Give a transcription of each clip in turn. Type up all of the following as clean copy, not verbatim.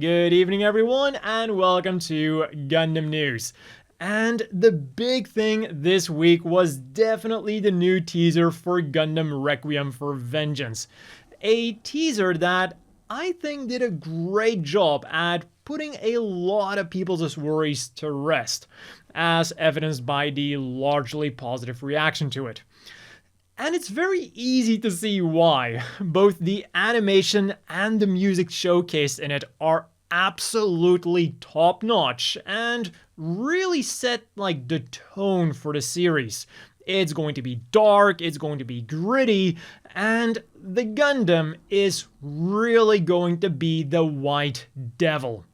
Good evening everyone and welcome to Gundam News. And the big thing this week was definitely the new teaser for Gundam Requiem for Vengeance. A teaser that I think did a great job at putting a lot of people's worries to rest, as evidenced by the largely positive reaction to it. And it's very easy to see why. Both the animation and the music showcased in it are absolutely top-notch and really set the tone for the series. It's going to be dark, it's going to be gritty, and the Gundam is really going to be the White Devil.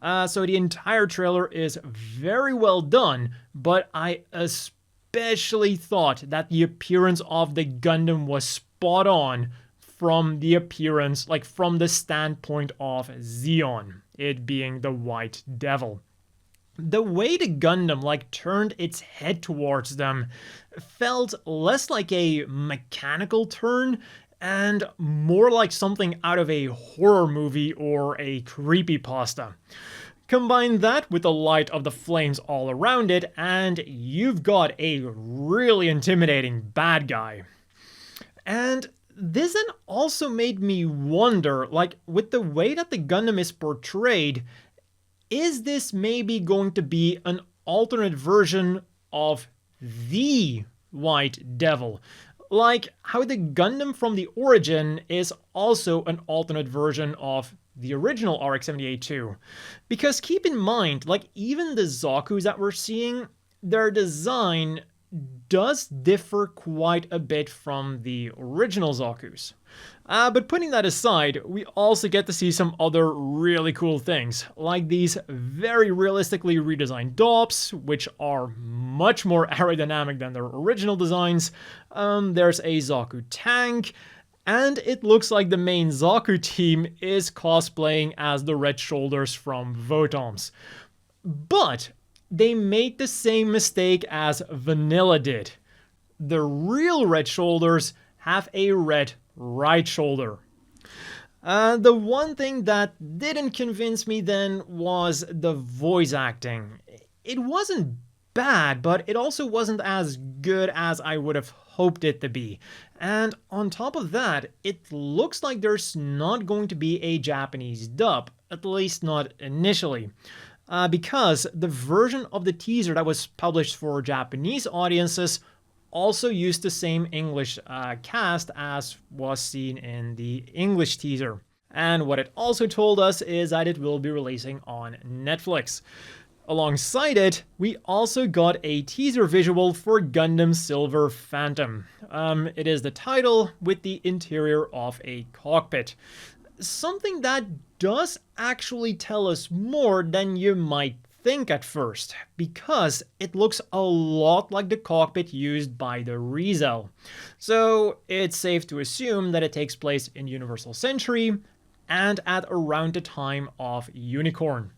So the entire trailer is very well done, but I especially thought that the appearance of the Gundam was spot on from the appearance, from the standpoint of Zeon, it being the White Devil. The way the Gundam turned its head towards them felt less like a mechanical turn and more like something out of a horror movie or a creepypasta. Combine that with the light of the flames all around it, and you've got a really intimidating bad guy. And this then also made me wonder, with the way that the Gundam is portrayed, is this maybe going to be an alternate version of the White Devil? Like how the Gundam from the origin is also an alternate version of the original RX-78 too. Because keep in mind, even the Zakus that we're seeing, their design does differ quite a bit from the original Zakus. But putting that aside, we also get to see some other really cool things, like these very realistically redesigned DOPs, which are much more aerodynamic than their original designs. There's a Zaku tank, and it looks like the main Zaku team is cosplaying as the Red Shoulders from Votoms. But they made the same mistake as Vanilla did. The real Red Shoulders have a red right shoulder. The one thing that didn't convince me then was the voice acting. It wasn't bad, but it also wasn't as good as I would have hoped it to be. And on top of that, it looks like there's not going to be a Japanese dub, at least not initially. Because the version of the teaser that was published for Japanese audiences also used the same English cast as was seen in the English teaser. And what it also told us is that it will be releasing on Netflix. Alongside it, we also got a teaser visual for Gundam Silver Phantom. It is the title with the interior of a cockpit. Something that does actually tell us more than you might think at first, because it looks a lot like the cockpit used by the Rizal. So it's safe to assume that it takes place in Universal Century and at around the time of Unicorn.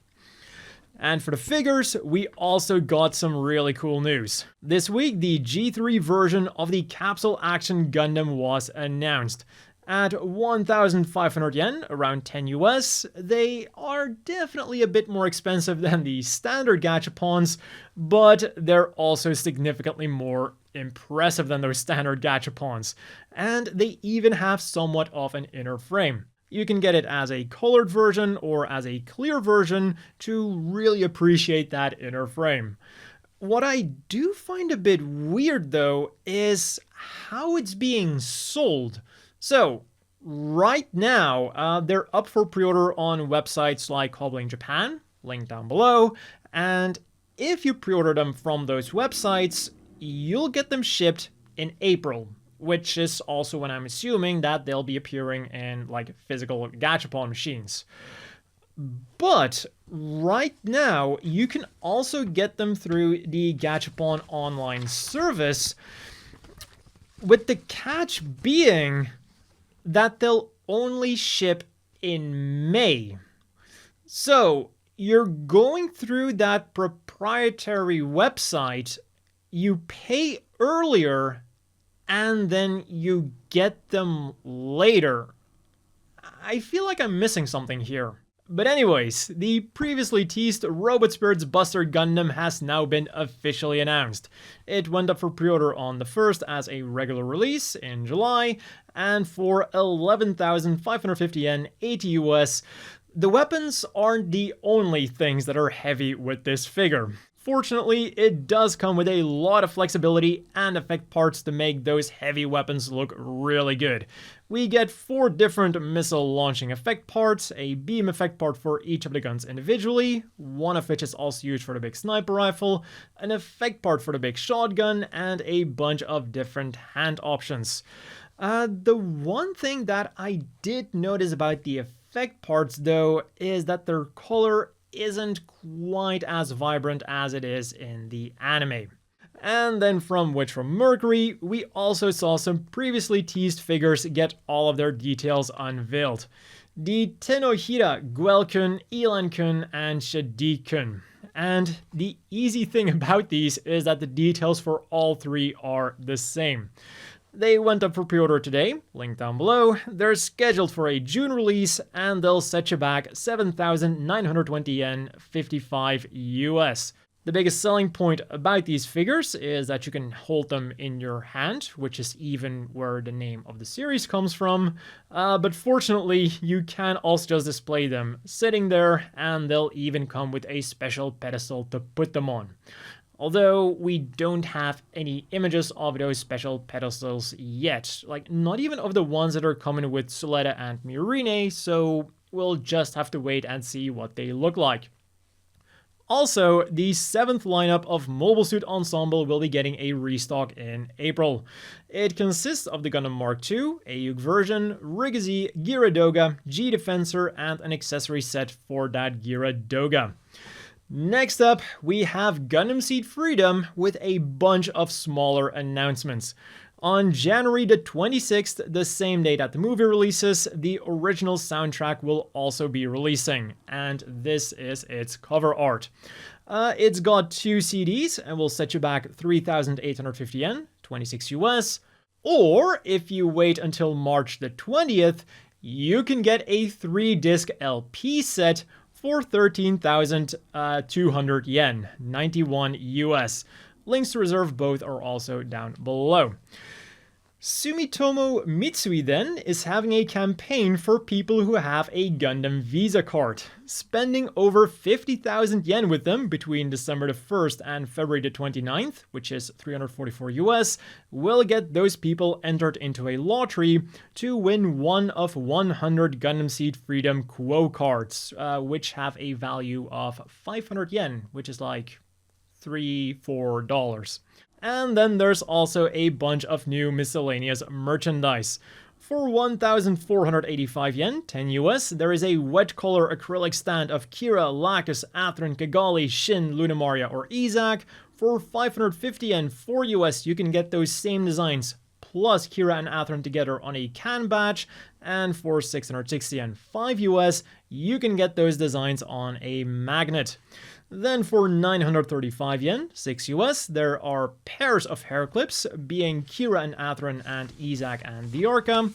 And for the figures, we also got some really cool news. This week, the G3 version of the Capsule Action Gundam was announced. At 1,500 yen, around 10 US, they are definitely a bit more expensive than the standard gachapons, but they're also significantly more impressive than those standard gachapons. And they even have somewhat of an inner frame. You can get it as a colored version or as a clear version to really appreciate that inner frame. What I do find a bit weird though is how it's being sold. So, right now, they're up for pre-order on websites like Hobbling Japan, link down below, and if you pre-order them from those websites, you'll get them shipped in April, which is also when I'm assuming that they'll be appearing in physical gachapon machines. But right now, you can also get them through the Gachapon online service, with the catch being that they'll only ship in May. So you're going through that proprietary website, you pay earlier, and then you get them later. I feel like I'm missing something here. But anyways, the previously teased Robot Spirits Buster Gundam has now been officially announced. It went up for pre-order on the 1st as a regular release in July, and for 11,550 yen, 80 US. The weapons aren't the only things that are heavy with this figure. Fortunately, it does come with a lot of flexibility and effect parts to make those heavy weapons look really good. We get 4 different missile launching effect parts, a beam effect part for each of the guns individually, one of which is also used for the big sniper rifle, an effect part for the big shotgun, and a bunch of different hand options. The one thing that I did notice about the effect parts though is that their color isn't quite as vibrant as it is in the anime. And then from Mercury, we also saw some previously teased figures get all of their details unveiled. The Tenohira, Guel-Kun, Elan-Kun, and Shaddiq-Kun. And the easy thing about these is that the details for all 3 are the same. They went up for pre-order today, link down below. They're scheduled for a June release, and they'll set you back 7,920 yen, 55 US. The biggest selling point about these figures is that you can hold them in your hand, which is even where the name of the series comes from. But fortunately, you can also just display them sitting there, and they'll even come with a special pedestal to put them on. Although we don't have any images of those special pedestals yet, like not even of the ones that are coming with Suletta and Murine, so we'll just have to wait and see what they look like. Also, the 7th lineup of Mobile Suit Ensemble will be getting a restock in April. It consists of the Gundam Mark II, a Yug version, Rigazi, Gira Doga, G Defensor, and an accessory set for that Gira Doga. Next up, we have Gundam Seed Freedom with a bunch of smaller announcements. On January the 26th, the same day that the movie releases, the original soundtrack will also be releasing, and this is its cover art. It's got 2 CDs and will set you back 3,850 yen, 26 US, or if you wait until March the 20th, you can get a 3-disc LP set for 13,200 yen, 91 US. Links to reserve both are also down below. Sumitomo Mitsui then is having a campaign for people who have a Gundam Visa card. Spending over 50,000 yen with them between December the 1st and February the 29th, which is 344 US, will get those people entered into a lottery to win one of 100 Gundam Seed Freedom Quo cards, which have a value of 500 yen, which is like $3-4. And then there's also a bunch of new miscellaneous merchandise. For 1,485 yen, 10 US, there is a wet color acrylic stand of Kira, Lacus, Athrun, Kigali, Shin, Lunamaria, or Izak. For 550 yen, 4 US, you can get those same designs, plus Kira and Athrun together on a can badge. And for 660 yen, 5 US, you can get those designs on a magnet. Then for 935 yen, 6 US, there are pairs of hair clips, being Kira and Athrun and Izak and Diorca.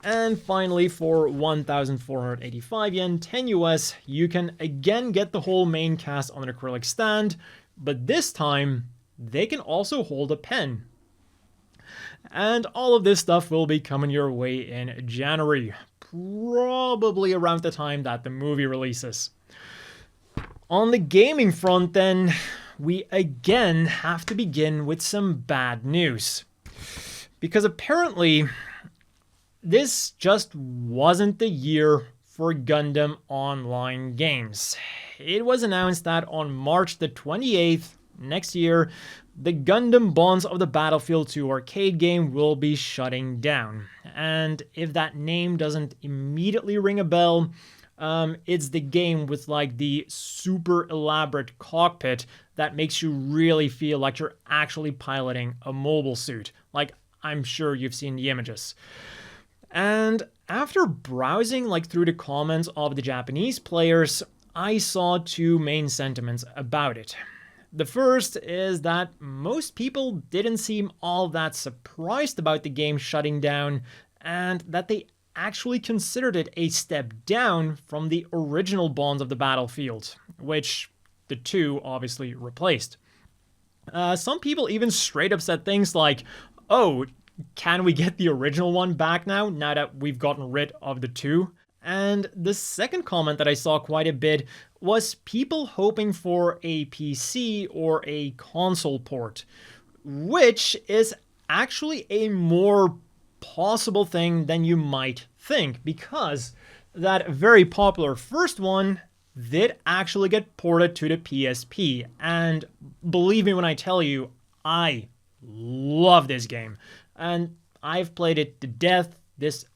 And finally, for 1,485 yen, 10 US, you can again get the whole main cast on an acrylic stand, but this time, they can also hold a pen. And all of this stuff will be coming your way in January, probably around the time that the movie releases. On the gaming front then, we again have to begin with some bad news. Because apparently, this just wasn't the year for Gundam online games. It was announced that on March the 28th, next year, the Gundam Bonds of the Battlefield 2 arcade game will be shutting down. And if that name doesn't immediately ring a bell, it's the game with like the super elaborate cockpit that makes you really feel like you're actually piloting a mobile suit. Like, I'm sure you've seen the images. And after browsing like through the comments of the Japanese players, I saw 2 main sentiments about it. The first is that most people didn't seem all that surprised about the game shutting down, and that they actually considered it a step down from the original Bonds of the Battlefield, which the two obviously replaced. Some people even straight up said things like, oh, can we get the original one back now that we've gotten rid of the two? And the second comment that I saw quite a bit was people hoping for a PC or a console port, which is actually a more possible thing than you might think, because that very popular first one did actually get ported to the PSP. And believe me when I tell you, I love this game. And I've played it to death. This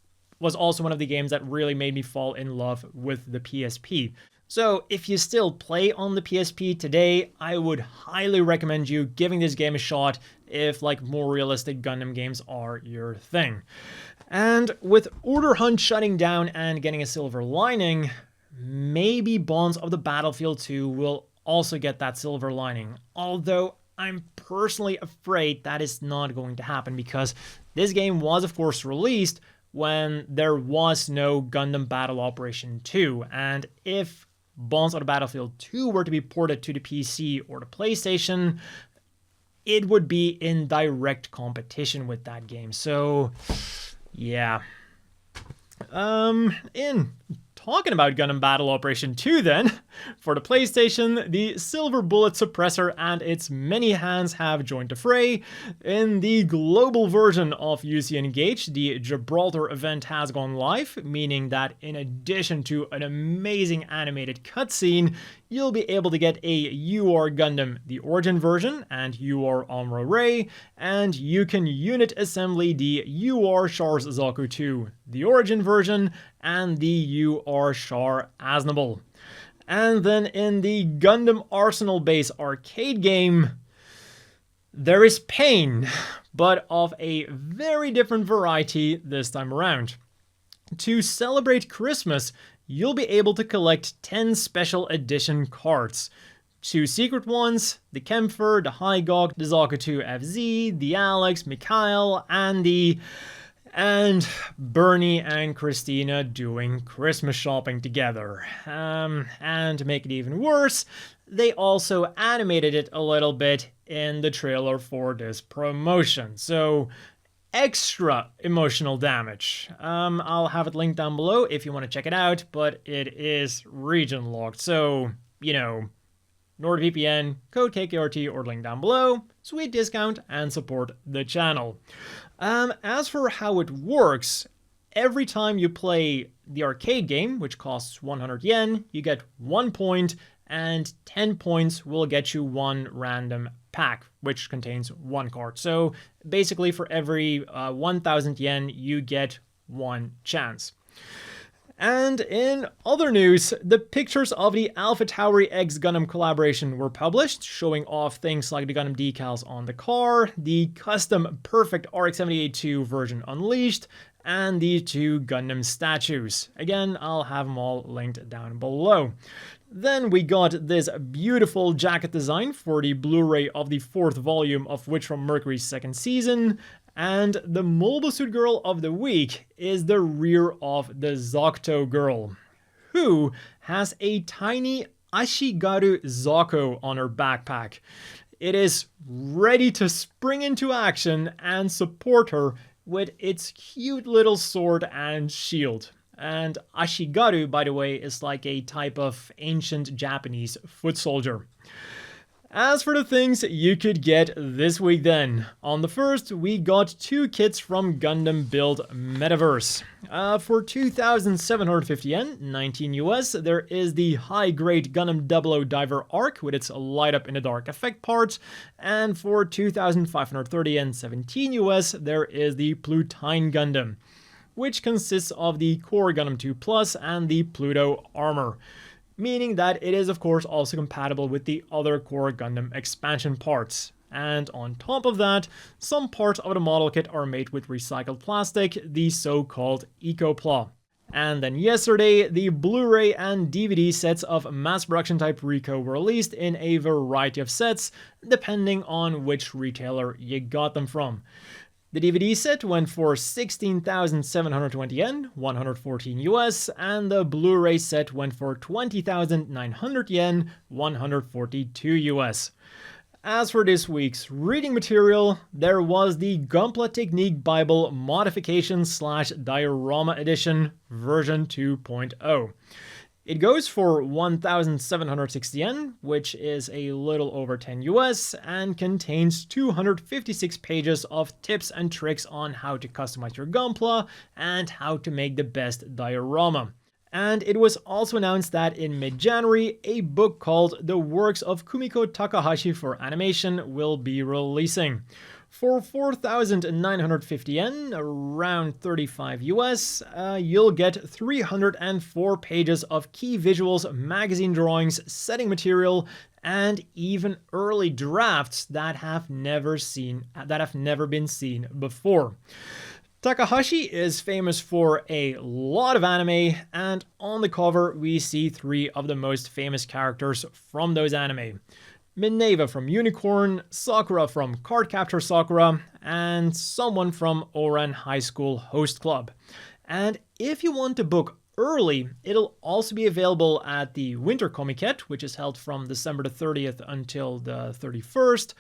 was also one of the games that really made me fall in love with the PSP. So if you still play on the PSP today, I would highly recommend you giving this game a shot if like more realistic Gundam games are your thing. And with Order Hunt shutting down and getting a silver lining, maybe Bonds of the Battlefield 2 will also get that silver lining. Although I'm personally afraid that is not going to happen, because this game was of course released when there was no Gundam Battle Operation 2, and if Bonds of the Battlefield 2 were to be ported to the PC or the PlayStation, it would be in direct competition with that game. So, yeah. In talking about Gundam Battle Operation 2 then, for the PlayStation, the Silver Bullet Suppressor and its many hands have joined the fray. In the global version of UC Engage, the Gibraltar event has gone live, meaning that in addition to an amazing animated cutscene, you'll be able to get a UR Gundam, the Origin version, and UR Amuro Ray, and you can unit assembly the UR Char's Zakuto, the Origin version, and the UR Char Aznable. And then in the Gundam Arsenal Base arcade game, there is pain, but of a very different variety this time around. To celebrate Christmas, you'll be able to collect 10 special edition cards. 2 secret ones, the Kempfer, the Hygok, the Zakuto FZ, the Alex, Mikhail, Andy, and Bernie and Christina doing Christmas shopping together. And to make it even worse, they also animated it a little bit in the trailer for this promotion. So, extra emotional damage. I'll have it linked down below if you want to check it out, but it is region locked. So, you know, NordVPN, code kkrt or link down below, sweet discount and support the channel. As for how it works, every time you play the arcade game, which costs 100 yen, you get 1 point, and 10 points will get you 1 random pack, which contains 1 card. So basically for every 1,000 yen, you get 1 chance. And in other news, the pictures of the Alphatauri X Gundam collaboration were published, showing off things like the Gundam decals on the car, the custom perfect RX-78-2 version Unleashed, and the 2 Gundam statues. Again, I'll have them all linked down below. Then we got this beautiful jacket design for the Blu-ray of the 4th volume of Witch from Mercury's 2nd season, and the Mobile Suit Girl of the week is the rear of the Zakuto Girl, who has a tiny Ashigaru Zako on her backpack. It is ready to spring into action and support her with its cute little sword and shield. And Ashigaru, by the way, is like a type of ancient Japanese foot soldier. As for the things you could get this week then, on the first we got 2 kits from Gundam Build Metaverse. For 2,750 yen, 19 US, there is the high-grade Gundam 00 Diver Arc with its light up in the dark effect part, and for 2,530 yen, 17 US, there is the Plutine Gundam, which consists of the Core Gundam 2 Plus and the Pluto armor, meaning that it is of course also compatible with the other Core Gundam expansion parts. And on top of that, some parts of the model kit are made with recycled plastic, the so-called EcoPla. And then yesterday, the Blu-ray and DVD sets of mass production type Rico were released in a variety of sets, depending on which retailer you got them from. The DVD set went for 16,720 yen, 114 US, and the Blu-ray set went for 20,900 yen, 142 US. As for this week's reading material, there was the Gunpla Technique Bible Modification / Diorama Edition version 2.0. It goes for 1,760 yen, which is a little over 10 US, and contains 256 pages of tips and tricks on how to customize your Gunpla and how to make the best diorama. And it was also announced that in mid-January, a book called The Works of Kumiko Takahashi for Animation will be releasing. For 4,950 yen, around 35 US, you'll get 304 pages of key visuals, magazine drawings, setting material, and even early drafts that have never been seen before. Takahashi is famous for a lot of anime, and on the cover we see 3 of the most famous characters from those anime. Minerva from Unicorn, Sakura from Cardcaptor Sakura, and someone from Ouran High School Host Club. And if you want to book early, it'll also be available at the Winter Comiket, which is held from December the 30th until the 31st,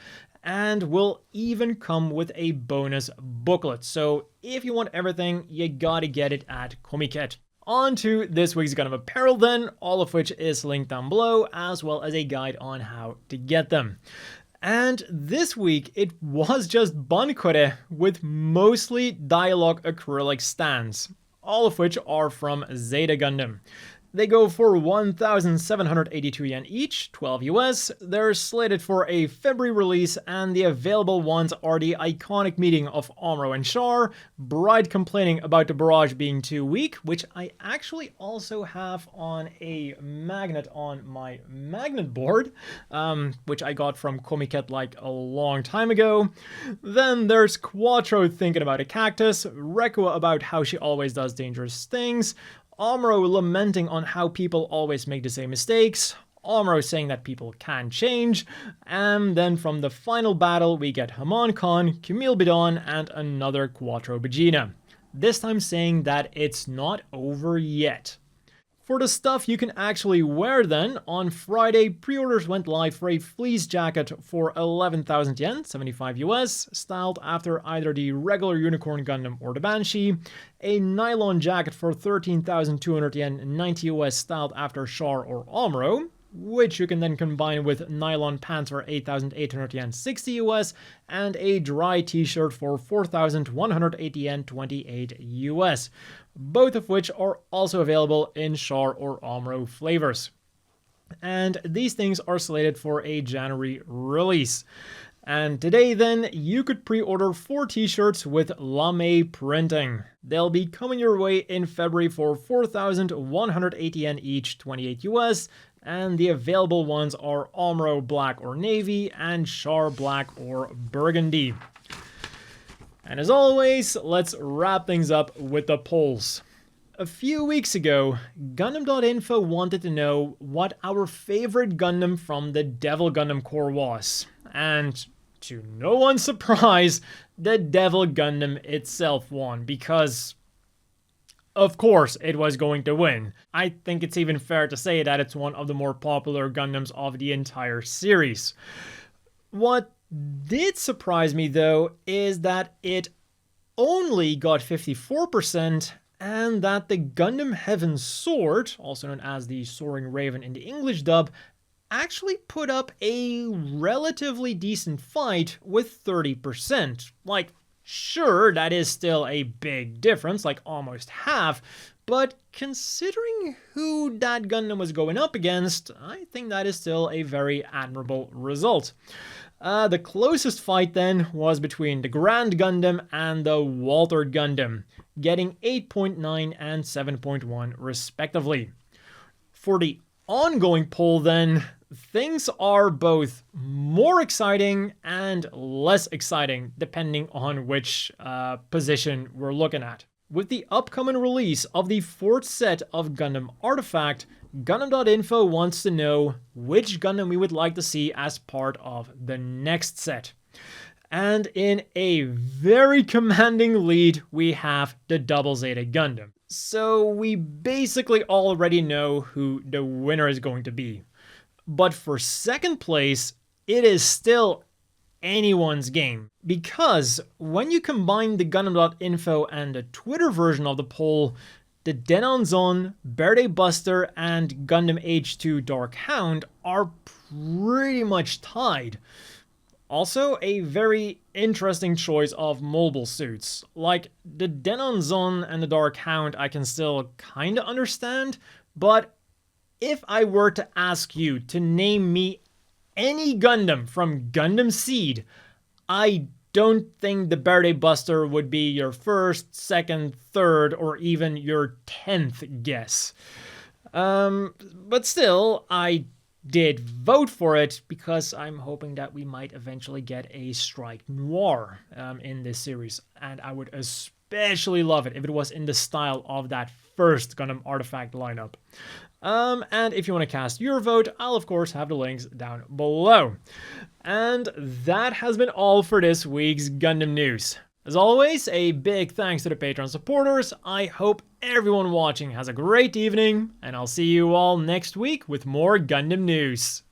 and will even come with a bonus booklet. So if you want everything, you gotta get it at Comiket. On to this week's Gundam apparel then, all of which is linked down below, as well as a guide on how to get them. And this week, it was just bankore with mostly dialogue acrylic stands, all of which are from Zeta Gundam. They go for 1,782 yen each, 12 US. They're slated for a February release, and the available ones are the iconic meeting of Amuro and Char, Bride complaining about the barrage being too weak, which I actually also have on a magnet on my magnet board, which I got from Comiket like a long time ago. Then there's Quattro thinking about a cactus, Requiem about how she always does dangerous things, Amuro lamenting on how people always make the same mistakes, Amuro saying that people can change, and then from the final battle we get Haman-Khan, Camille Bidon, and another Quattro Begina. This time saying that it's not over yet. For the stuff you can actually wear then, on Friday, pre-orders went live for a fleece jacket for 11,000 yen, 75 US, styled after either the regular Unicorn Gundam or the Banshee, a nylon jacket for 13,200 yen, 90 US, styled after Char or Amuro, which you can then combine with nylon pants for 8,800 yen, 60 US, and a dry t-shirt for 4,180 yen, 28 US. Both of which are also available in Char or Amuro flavors. And these things are slated for a January release. And today then, you could pre-order 4 t-shirts with lame printing. They'll be coming your way in February for 4,180 yen each, 28 US, and the available ones are Amuro Black or Navy and Char Black or Burgundy. And as always, let's wrap things up with the polls. A few weeks ago, Gundam.info wanted to know what our favorite Gundam from the Devil Gundam Corps was. And to no one's surprise, the Devil Gundam itself won, because of course it was going to win. I think it's even fair to say that it's one of the more popular Gundams of the entire series. What did surprise me though is that it only got 54%, and that the Gundam Heaven Sword, also known as the Soaring Raven in the English dub, actually put up a relatively decent fight with 30%. Like, sure, that is still a big difference, like almost half, but considering who that Gundam was going up against, I think that is still a very admirable result. The closest fight then was between the Grand Gundam and the Walter Gundam, getting 8.9 and 7.1 respectively. For the ongoing poll then, things are both more exciting and less exciting depending on which position we're looking at. With the upcoming release of the 4th set of Gundam Artifact, Gundam.info wants to know which Gundam we would like to see as part of the next set. And in a very commanding lead, we have the Double Zeta Gundam. So we basically already know who the winner is going to be. But for second place, it is still anyone's game. Because when you combine the Gundam.info and the Twitter version of the poll, the Denonzon, Birthday Buster, and Gundam H2 Dark Hound are pretty much tied. Also, a very interesting choice of mobile suits. Like, the Denonzon and the Dark Hound I can still kinda understand, but if I were to ask you to name me any Gundam from Gundam Seed, I don't think the Birthday Buster would be your first, second, third, or even your 10th guess. But still, I did vote for it because I'm hoping that we might eventually get a Strike Noir in this series, and I would especially love it if it was in the style of that first Gundam Artifact lineup. And if you want to cast your vote, I'll of course have the links down below. And that has been all for this week's Gundam news. As always, a big thanks to the Patreon supporters. I hope everyone watching has a great evening, and I'll see you all next week with more Gundam news.